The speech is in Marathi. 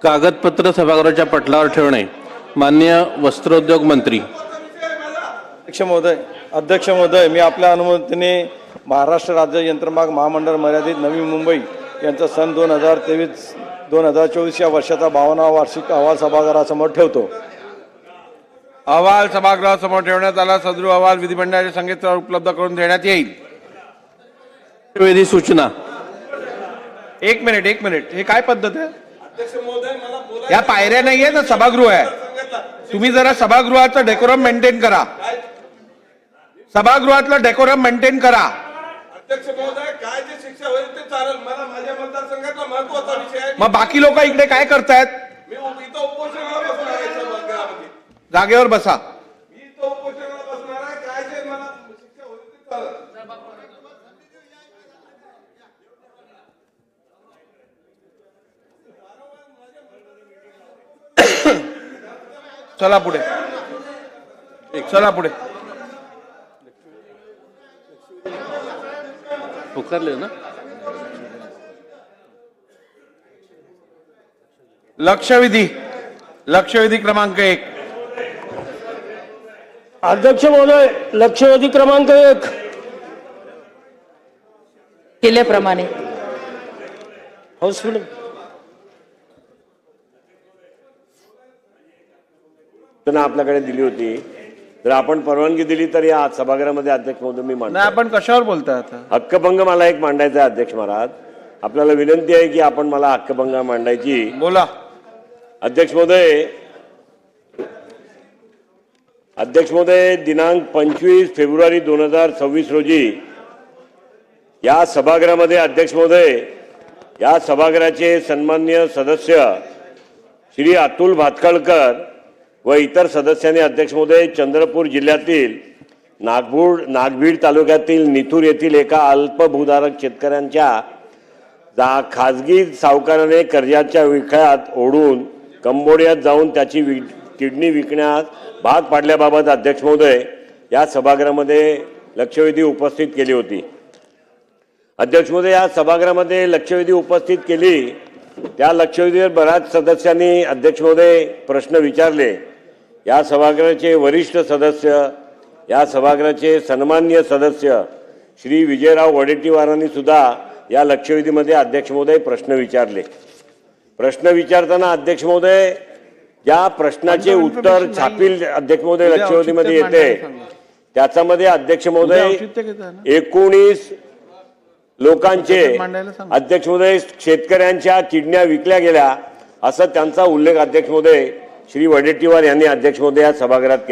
कागदपत्र सभागृहाच्या पटलावर ठेवणे। माननीय वस्त्रोद्योग मंत्री। अध्यक्ष महोदय, मी आपल्या अनुमतीने महाराष्ट्र राज्य यंत्रमाग महामंडळ मर्यादित नवी मुंबई यांचा सन 2023-2024 या वर्षाचा 52वा वार्षिक अहवाल सभागृहासमोर ठेवतो। अहवाल सभागृहासमोर ठेवण्यात आला। सदर अहवाल विधिमंडळाच्या संकेतस्थळावर उपलब्ध करून देण्यात येईल। विधी सूचना। एक मिनिट हे काय पद्धत आहे? या पायऱ्या नाहीये ना, सभागृह आहे। तुम्ही जरा सभागृहाचं डेकोरम मेंटेन करा। सभागृहातलं डेकोरम मेंटेन करा। अध्यक्ष महोदय, काय जे शिक्षा होईल ते चालेल। मला माझ्या मतदारसंघातला महत्त्वाचा विषय आहे। मग बाकी लोक इकडे काय करतायत? मी इथं उपोषणाला बसणार आहे सभागृहामध्ये। जागेवर बसा। मी इथं उपोषणाला बसणार आहे। काय जे मला शिक्षा होईल ते चालेल। चला पुढे, चला पुढे। पुकारले ना। लक्षवेधी क्रमांक 1। अध्यक्ष महोदय, लक्षवेधी क्रमांक 1 केल्याप्रमाणे हाऊसफुल आपल्याकडे दिली होती। जर आपण परवानगी दिली तर या सभागृहामध्ये अध्यक्ष महोदय मी मांडतो। नाही, आपण कशावर बोलताय आता? हक्कभंग मला एक मांडायचा आहे अध्यक्ष महाराज। आपल्याला विनंती आहे की आपण मला हक्कभंग मांडायची। बोला। अध्यक्ष महोदय, दिनांक 25 फेब्रुवारी 2026 रोजी या सभागृहामध्ये अध्यक्ष महोदय, या सभागृहाचे सन्माननीय सदस्य श्री अतुल भातखळकर व इतर सदस्यांनी अध्यक्ष महोदय चंद्रपूर जिल्ह्यातील नागभीड तालुक्यातील निथूर येथील एका अल्पभूधारक शेतकऱ्यांच्या खाजगी सावकाराने कर्जाच्या विळख्यात ओढून कंबोडियात जाऊन त्याची किडनी विकण्यास भाग पाडल्याबाबत अध्यक्ष महोदय या सभागृहामध्ये लक्षवेधी उपस्थित केली होती। अध्यक्ष महोदय, या सभागृहामध्ये लक्षवेधी उपस्थित केली। त्या लक्षवेधीवर बऱ्याच सदस्यांनी अध्यक्ष महोदय प्रश्न विचारले। या सभागृहाचे वरिष्ठ सदस्य, या सभागृहाचे सन्माननीय सदस्य श्री विजयराव वडेट्टीवारांनी सुद्धा या लक्षवेधीमध्ये अध्यक्ष महोदय प्रश्न विचारले। प्रश्न विचारताना अध्यक्ष महोदय ज्या प्रश्नाचे उत्तर छापील अध्यक्ष महोदय लक्षवेधीमध्ये येते त्याच्यामध्ये अध्यक्ष महोदय 19 लोकांचे अध्यक्ष महोदय शेतकऱ्यांच्या किडन्या विकल्या गेल्या असा त्यांचा उल्लेख अध्यक्ष महोदय श्री वडेट्टीवार यांनी अध्यक्ष महोदय या सभागृहात केला।